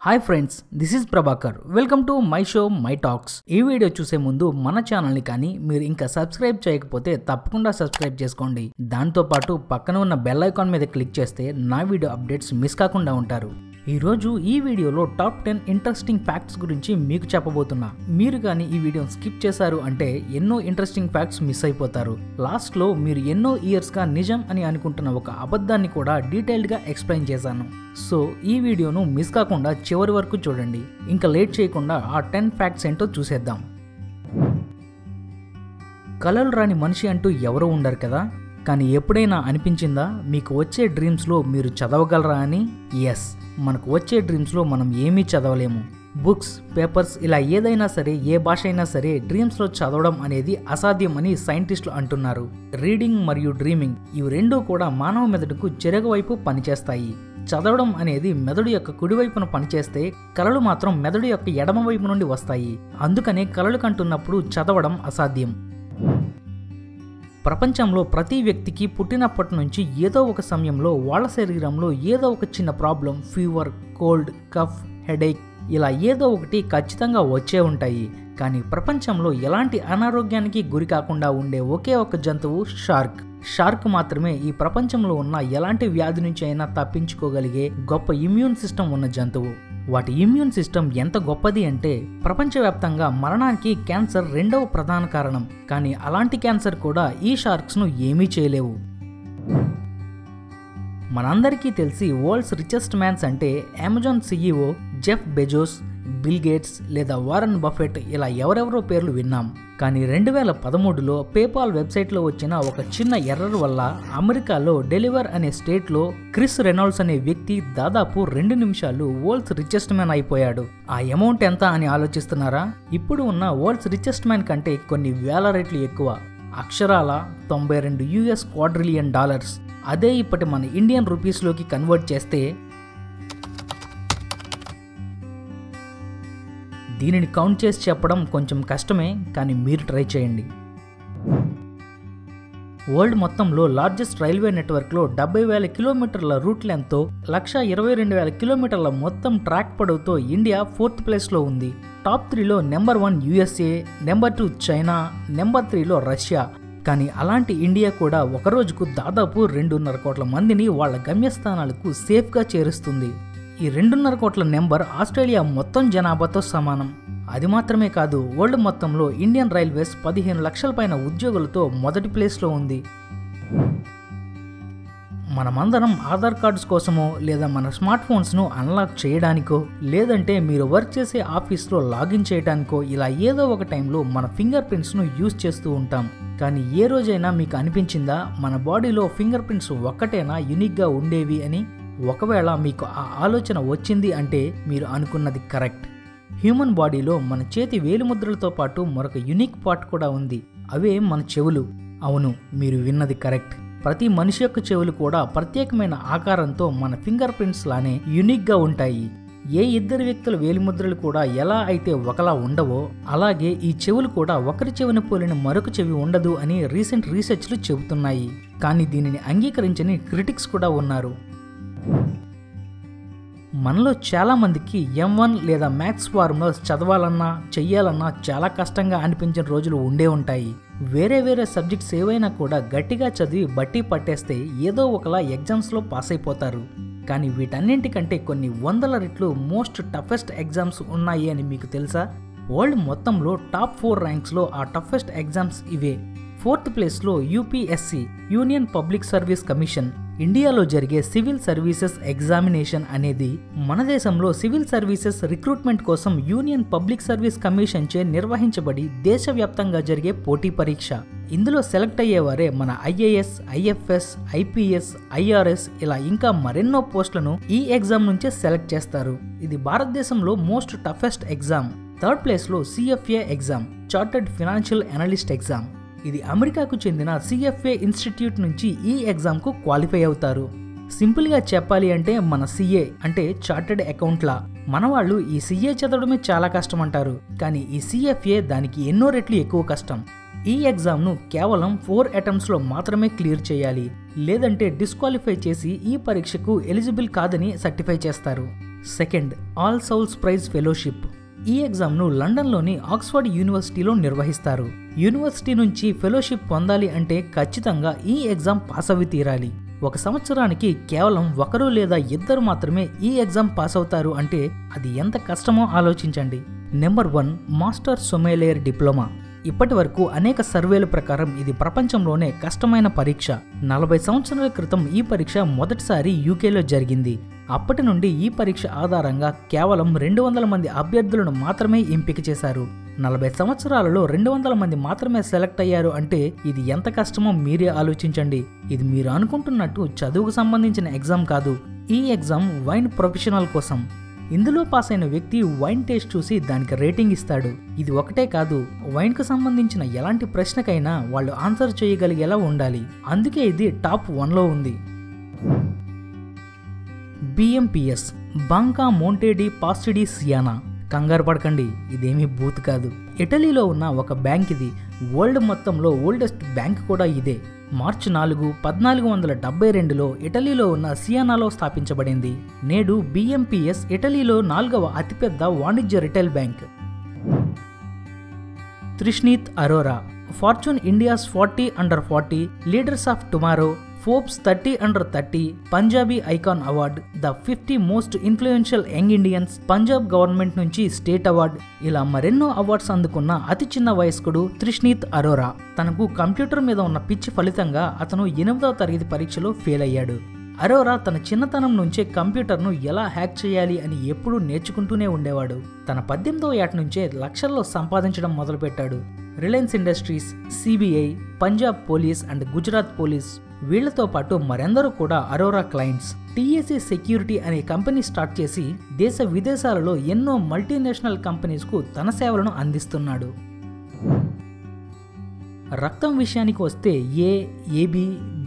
Hi friends, this is Prabhakar. Welcome to my show my talks. ఈ video చూసే ముందు మన ఛానల్ని కానీ మీరు ఇంకా సబ్స్క్రైబ్ చేయకపోతే తప్పకుండా సబ్స్క్రైబ్ చేసుకోండి. దాంతోపాటు పక్కన ఉన్న బెల్ ఐకాన్ మీద క్లిక్ చేస్తే నా వీడియో అప్డేట్స్ మిస్ కాకుండా ఉంటారు. ఈరోజు ఈ వీడియోలో టాప్ 10 ఇంట్రెస్టింగ్ ఫ్యాక్ట్స్ గురించి మీకు చెప్పబోతున్నా. మీరు కానీ ఈ వీడియోని స్కిప్ చేశారు అంటే ఎన్నో ఇంట్రెస్టింగ్ ఫ్యాక్ట్స్ మిస్ అయిపోతారు. లాస్ట్లో మీరు ఎన్నో ఇయర్స్గా నిజం అని అనుకుంటున్న ఒక అబద్ధాన్ని కూడా డీటెయిల్డ్గా ఎక్స్ప్లెయిన్ చేశాను. సో ఈ వీడియోను మిస్ కాకుండా చివరి వరకు చూడండి. ఇంకా లేట్ చేయకుండా ఆ 10 ఫ్యాక్ట్స్ ఏంటో చూసేద్దాం. కలలు రాని మనిషి అంటూ ఎవరూ ఉండరు కదా, కానీ ఎప్పుడైనా అనిపించిందా మీకు వచ్చే డ్రీమ్స్లో మీరు చదవగలరా అని? ఎస్, మనకు వచ్చే డ్రీమ్స్లో మనం ఏమీ చదవలేము. బుక్స్, పేపర్స్ ఇలా ఏదైనా సరే, ఏ భాష అయినా సరే డ్రీమ్స్లో చదవడం అనేది అసాధ్యం అని సైంటిస్టులు అంటున్నారు. రీడింగ్ మరియు డ్రీమింగ్ ఇవి రెండూ కూడా మానవ మెదడుకు చెరగు వైపు పనిచేస్తాయి. చదవడం అనేది మెదడు యొక్క కుడివైపున పనిచేస్తే కలలు మాత్రం మెదడు యొక్క ఎడమ వైపు నుండి వస్తాయి. అందుకనే కలలు కంటున్నప్పుడు చదవడం అసాధ్యం. ప్రపంచంలో ప్రతి వ్యక్తికి పుట్టినప్పటి నుంచి ఏదో ఒక సమయంలో వాళ్ళ శరీరంలో ఏదో ఒక చిన్న problem, fever, cold, cough, headache ఇలా ఏదో ఒకటి ఖచ్చితంగా వచ్చే ఉంటాయి. కానీ ప్రపంచంలో ఎలాంటి అనారోగ్యానికి గురి కాకుండా ఉండే ఒకే ఒక జంతువు షార్క్. షార్క్ మాత్రమే ఈ ప్రపంచంలో ఉన్న ఎలాంటి వ్యాధి నుంచి అయినా తప్పించుకోగలిగే గొప్ప ఇమ్యూన్ సిస్టమ్ ఉన్న జంతువు. వాటి ఇమ్యూన్ సిస్టమ్ ఎంత గొప్పది అంటే ప్రపంచవ్యాప్తంగా మరణానికి క్యాన్సర్ 2వ ప్రధాన కారణం. కానీ అలాంటి క్యాన్సర్ కూడా ఈ షార్క్స్ను ఏమీ చేయలేవు. మనందరికీ తెలిసి వరల్డ్స్ రిచెస్ట్ మ్యాన్స్ అంటే Amazon CEO Jeff Bezos, bill gates లేదా వారన్ బఫెట్ ఇలా ఎవరెవరో పేర్లు విన్నాం. కానీ 2013లో పేపాల్ వెబ్సైట్లో వచ్చిన ఒక చిన్న ఎర్రర్ వల్ల అమెరికాలో డెలివర్ అనే స్టేట్లో క్రిస్ రెనాల్డ్స్ అనే వ్యక్తి దాదాపు 2 నిమిషాలు వరల్డ్స్ రిచెస్ట్ మ్యాన్ అయిపోయాడు. ఆ అమౌంట్ ఎంత అని ఆలోచిస్తున్నారా? ఇప్పుడు ఉన్న వరల్డ్స్ రిచెస్ట్ మ్యాన్ కంటే కొన్ని వేల రెట్లు ఎక్కువ. అక్షరాల $92 క్వాడ్రిలియన్. అదే ఇప్పటి మన ఇండియన్ రూపీస్లోకి కన్వర్ట్ చేస్తే దీనిని కౌంట్ చేసి చెప్పడం కొంచెం కష్టమే, కానీ మీరు ట్రై చేయండి. వరల్డ్ మొత్తంలో లార్జెస్ట్ రైల్వే నెట్వర్క్లో 70,000 కిలోమీటర్ల రూట్ లెంత్తో 122,000 కిలోమీటర్ల మొత్తం ట్రాక్ పొడవుతో ఇండియా 4th ప్లేస్లో ఉంది. టాప్ 3లో number 1 USA, number 2 China, number 3లో రష్యా. కానీ అలాంటి ఇండియా కూడా ఒక రోజుకు దాదాపు 2.5 కోట్ల మందిని వాళ్ళ గమ్యస్థానాలకు సేఫ్గా చేరుస్తుంది. ఈ 2.5 కోట్ల నెంబర్ ఆస్ట్రేలియా మొత్తం జనాభాతో సమానం. అది మాత్రమే కాదు, వరల్డ్ మొత్తంలో ఇండియన్ రైల్వేస్ 15 లక్షల పైన ఉద్యోగులతో మొదటి ప్లేస్లో ఉంది. మనమందరం ఆధార్ కార్డ్స్ కోసమో లేదా మన స్మార్ట్ ఫోన్స్ను అన్లాక్ చేయడానికో లేదంటే మీరు వర్క్ చేసే ఆఫీస్లో లాగిన్ చేయడానికో ఇలా ఏదో ఒక టైంలో మన ఫింగర్ ప్రింట్స్ను యూజ్ చేస్తూ ఉంటాం. కానీ ఏ రోజైనా మీకు అనిపించిందా మన బాడీలో ఫింగర్ ప్రింట్స్ ఒక్కటేనా యూనిక్గా ఉండేవి అని? ఒకవేళ మీకు ఆ ఆలోచన వచ్చింది అంటే మీరు అనుకున్నది కరెక్ట్. హ్యూమన్ బాడీలో మన చేతి వేలిముద్రలతో పాటు మరొక యూనిక్ పార్ట్ కూడా ఉంది. అవే మన చెవులు. అవును, మీరు విన్నది కరెక్ట్. ప్రతి మనిషి యొక్క చెవులు కూడా ప్రత్యేకమైన ఆకారంతో మన ఫింగర్ ప్రింట్స్ లానే యూనిక్గా ఉంటాయి. ఏ ఇద్దరు వ్యక్తుల వేలిముద్రలు కూడా ఎలా అయితే ఒకలా ఉండవో అలాగే ఈ చెవులు కూడా ఒకరి చెవిని పోలిన మరొక చెవి ఉండదు అని రీసెంట్ రీసెర్చ్లు చెబుతున్నాయి. కానీ దీనిని అంగీకరించని క్రిటిక్స్ కూడా ఉన్నారు. మనలో చాలా మందికి M1 లేదా మ్యాథ్స్ ఫార్ములాస్ చదవాలన్నా చెయ్యాలన్నా చాలా కష్టంగా అనిపించిన రోజులు ఉండే ఉంటాయి. వేరే వేరే సబ్జెక్ట్స్ ఏవైనా కూడా గట్టిగా చదివి బట్టి పట్టేస్తే ఏదో ఒకలా ఎగ్జామ్స్లో పాస్ అయిపోతారు. కానీ వీటన్నింటికంటే కొన్ని వందల రెట్లు మోస్ట్ టఫెస్ట్ ఎగ్జామ్స్ ఉన్నాయి అని మీకు తెలుసా? వరల్డ్ మొత్తంలో టాప్ 4 ర్యాంక్స్లో ఆ టఫెస్ట్ ఎగ్జామ్స్ ఇవే. 4th ప్లేస్లో UPSC, union public service commission. ఇండియాలో జరిగే సివిల్ సర్వీసెస్ ఎగ్జామినేషన్ అనేది మన దేశంలో సివిల్ సర్వీసెస్ రిక్రూట్మెంట్ కోసం యూనియన్ పబ్లిక్ సర్వీస్ కమిషన్ చే నిర్వహించబడి దేశవ్యాప్తంగా జరిగే పోటీ పరీక్ష. ఇందులో సెలెక్ట్ అయ్యేవారే మన IAS, IFS, IPS, IRS ఇలా ఇంకా మరెన్నో పోస్టులను ఈ ఎగ్జామ్ నుంచే సెలెక్ట్ చేస్తారు. ఇది భారతదేశంలో మోస్ట్ టఫెస్ట్ ఎగ్జామ్. 3rd ప్లేస్లో CFA exam, chartered financial analyst exam. ఇది అమెరికాకు చెందిన CFA ఇన్స్టిట్యూట్ నుంచి ఈ ఎగ్జామ్కు క్వాలిఫై అవుతారు. సింపుల్గా చెప్పాలి అంటే మన CA అంటే చార్టర్డ్ అకౌంట్లా. మన వాళ్ళు ఈ CA చదవడమే చాలా కష్టం అంటారు, కానీ ఈ CFA దానికి ఎన్నో రెట్లు ఎక్కువ కష్టం. ఈ ఎగ్జామ్ను కేవలం 4 అటెంప్ట్స్లో మాత్రమే క్లియర్ చేయాలి, లేదంటే డిస్క్వాలిఫై చేసి ఈ పరీక్షకు ఎలిజిబుల్ కాదని సర్టిఫై చేస్తారు. Second, All Souls prize fellowship. ఈ ఎగ్జామ్ను లండన్లోని ఆక్స్ఫర్డ్ యూనివర్సిటీలో నిర్వహిస్తారు. యూనివర్సిటీ నుంచి ఫెలోషిప్ పొందాలి అంటే ఖచ్చితంగా ఈ ఎగ్జామ్ పాస్ అవి తీరాలి. ఒక సంవత్సరానికి కేవలం ఒకరు లేదా ఇద్దరు మాత్రమే ఈ ఎగ్జామ్ పాస్ అవుతారు అంటే అది ఎంత కష్టమో ఆలోచించండి. Number 1, master sommelier diploma. ఇప్పటి వరకు అనేక సర్వేల ప్రకారం ఇది ప్రపంచంలోనే కష్టమైన పరీక్ష. 40 సంవత్సరాల క్రితం ఈ పరీక్ష మొదటిసారి యూకేలో జరిగింది. అప్పటి నుండి ఈ పరీక్ష ఆధారంగా కేవలం 200 మంది అభ్యర్థులను మాత్రమే ఎంపిక చేశారు. 40 సంవత్సరాలలో 200 మంది మాత్రమే సెలెక్ట్ అయ్యారు అంటే ఇది ఎంత కష్టమో మీరే ఆలోచించండి. ఇది మీరు అనుకుంటున్నట్టు చదువుకు సంబంధించిన ఎగ్జామ్ కాదు. ఈ ఎగ్జామ్ వైన్ ప్రొఫెషనల్ కోసం. ఇందులో పాస్ అయిన వ్యక్తి వైన్ టేస్ట్ చూసి దానికి రేటింగ్ ఇస్తాడు. ఇది ఒకటే కాదు, వైన్కు సంబంధించిన ఎలాంటి ప్రశ్నకైనా వాళ్ళు ఆన్సర్ చేయగలిగేలా ఉండాలి. అందుకే ఇది టాప్ 1లో ఉంది. BMPS, Banca Monte de Paschi di Siena. కంగారు పడకండి, ఇదేమీ బూత్ కాదు. ఇటలీలో ఉన్న ఒక బ్యాంక్ ఇది. వరల్డ్ మొత్తంలో ఓల్డెస్ట్ బ్యాంక్ కూడా ఇదే. మార్చి 4, 1472లో ఇటలీలో ఉన్న సియానాలో స్థాపించబడింది. నేడు BMPS ఇటలీలో 4వ అతిపెద్ద వాణిజ్య retail bank. Trishneet Arora. Fortune India's 40 Under 40, leaders of tomorrow, Forbes 30 Under 30, Punjabi icon award, the 50 most influential young Indians, Punjab government నుంచి స్టేట్ అవార్డ్, ఇలా మరెన్నో అవార్డ్స్ అందుకున్న అతి చిన్న వయస్కుడు త్రిష్నీత్ అరోరా. తనకు కంప్యూటర్ మీద ఉన్న పిచ్చి ఫలితంగా అతను 8వ తరగతి పరీక్షలో ఫెయిల్ అయ్యాడు. అరోరా తన చిన్నతనం నుంచే కంప్యూటర్ను ఎలా హ్యాక్ చేయాలి అని ఎప్పుడూ నేర్చుకుంటూనే ఉండేవాడు. తన 18వ ఏట నుంచే లక్షల్లో సంపాదించడం మొదలుపెట్టాడు. Reliance Industries, CBI, Punjab police and Gujarat police వీళ్లతో పాటు మరెందరూ కూడా అరోరా క్లయింట్స్. TAC సెక్యూరిటీ అనే కంపెనీ స్టార్ట్ చేసి దేశ విదేశాలలో ఎన్నో మల్టీనేషనల్ కంపెనీస్కు తన సేవలను అందిస్తున్నాడు. రక్తం విషయానికి వస్తే A, AB,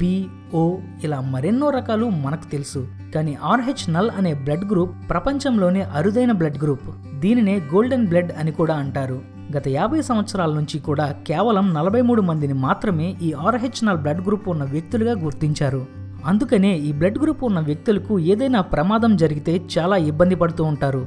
B, O ఇలా మరెన్నో రకాలు మనకు తెలుసు. కానీ RH నల్ అనే బ్లడ్ గ్రూప్ ప్రపంచంలోనే అరుదైన బ్లడ్ గ్రూప్. దీనినే గోల్డెన్ బ్లడ్ అని కూడా అంటారు. గత 50 సంవత్సరాల నుంచి కూడా కేవలం 43 మందిని మాత్రమే ఈ RH నల్ బ్లడ్ గ్రూప్ ఉన్న వ్యక్తులుగా గుర్తించారు. అందుకనే ఈ బ్లడ్ గ్రూప్ ఉన్న వ్యక్తులకు ఏదైనా ప్రమాదం జరిగితే చాలా ఇబ్బంది పడుతూ ఉంటారు.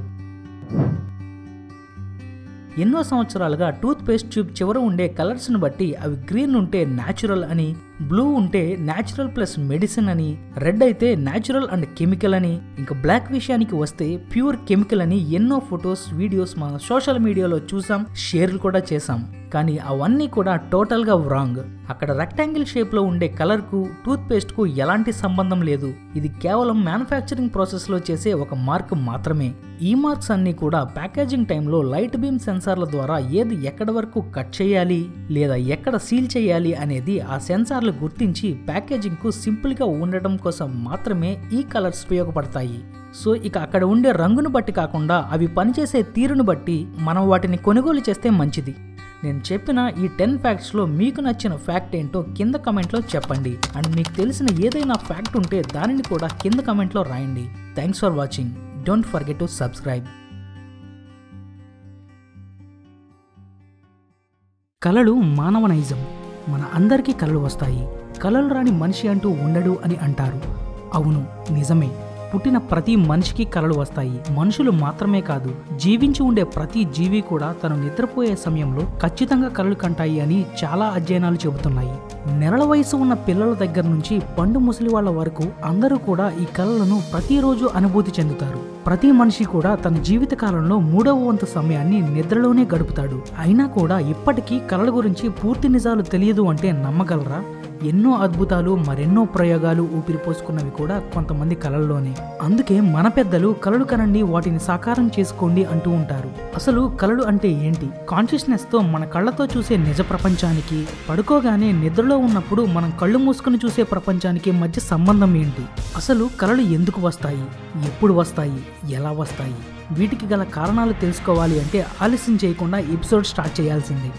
ఎన్నో సంవత్సరాలుగా టూత్ పేస్ట్ ట్యూబ్ చివర ఉండే కలర్స్ను బట్టి అవి గ్రీన్ ఉంటే న్యాచురల్ అని, బ్లూ ఉంటే న్యాచురల్ ప్లస్ మెడిసిన్ అని, రెడ్ అయితే న్యాచురల్ అండ్ కెమికల్ అని, ఇంకా బ్లాక్ విషయానికి వస్తే ప్యూర్ కెమికల్ అని ఎన్నో ఫొటోస్, వీడియోస్ మన సోషల్ మీడియాలో చూసాం, షేర్లు కూడా చేసాం. కానీ అవన్నీ కూడా టోటల్గా రాంగ్. అక్కడ రెక్టాంగిల్ షేప్లో ఉండే కలర్కు టూత్ పేస్ట్కు ఎలాంటి సంబంధం లేదు. ఇది కేవలం మ్యానుఫ్యాక్చరింగ్ ప్రాసెస్లో చేసే ఒక మార్క్ మాత్రమే. ఈ మార్క్స్ అన్నీ కూడా ప్యాకేజింగ్ టైంలో లైట్ బీమ్ సెన్సార్ల ద్వారా ఏది ఎక్కడ వరకు కట్ చేయాలి లేదా ఎక్కడ సీల్ చేయాలి అనేది ఆ సెన్సార్లు గుర్తించి ప్యాకేజింగ్కు సింపుల్గా ఉండటం కోసం మాత్రమే ఈ కలర్స్ ఉపయోగపడతాయి. సో ఇక అక్కడ ఉండే రంగును బట్టి కాకుండా అవి పనిచేసే తీరును బట్టి మనం వాటిని కొనుగోలు చేస్తే మంచిది. నేను చెప్పిన ఈ 10 ఫ్యాక్ట్స్లో మీకు నచ్చిన ఫ్యాక్ట్ ఏంటో కింద కమెంట్లో చెప్పండి. అండ్ మీకు తెలిసిన ఏదైనా ఫ్యాక్ట్ ఉంటే దానిని కూడా కింద కమెంట్లో రాయండి. Thanks for watching. Don't forget to subscribe. కలలు మానవ నైజం. మన అందరికీ కలలు వస్తాయి. కలలు రాని మనిషి అంటూ ఉండడు అని అంటారు. అవును, నిజమే. పుట్టిన ప్రతి మనిషికి కలలు వస్తాయి. మనుషులు మాత్రమే కాదు, జీవించి ఉండే ప్రతి జీవి కూడా తను నిద్రపోయే సమయంలో ఖచ్చితంగా కలలు కంటాయి అని చాలా అధ్యయనాలు చెబుతున్నాయి. నెలల వయసు ఉన్న పిల్లల దగ్గర నుంచి పండు ముసలి వాళ్ళ వరకు అందరూ కూడా ఈ కలలను ప్రతిరోజు అనుభూతి చెందుతారు. ప్రతి మనిషి కూడా తన జీవిత కాలంలో 3వ వంతు సమయాన్ని నిద్రలోనే గడుపుతాడు. అయినా కూడా ఇప్పటికీ కలల గురించి పూర్తి నిజాలు తెలియదు అంటే నమ్మగలరా? ఎన్నో అద్భుతాలు, మరెన్నో ప్రయోగాలు ఊపిరిపోసుకున్నవి కూడా కొంతమంది కలల్లోనే. అందుకే మన పెద్దలు కలలు కనండి, వాటిని సాకారం చేసుకోండి అంటూ ఉంటారు. అసలు కలలు అంటే ఏంటి? కాన్షియస్నెస్ తో మన కళ్ళతో చూసే నిజ ప్రపంచానికి, పడుకోగానే నిద్రలో ఉన్నప్పుడు మనం కళ్ళు మూసుకుని చూసే ప్రపంచానికి మధ్య సంబంధం ఏంటి? అసలు కలలు ఎందుకు వస్తాయి, ఎప్పుడు వస్తాయి, ఎలా వస్తాయి? వీటికి గల కారణాలు తెలుసుకోవాలి అంటే ఆలస్యం చేయకుండా ఎపిసోడ్ స్టార్ట్ చేయాల్సిందే.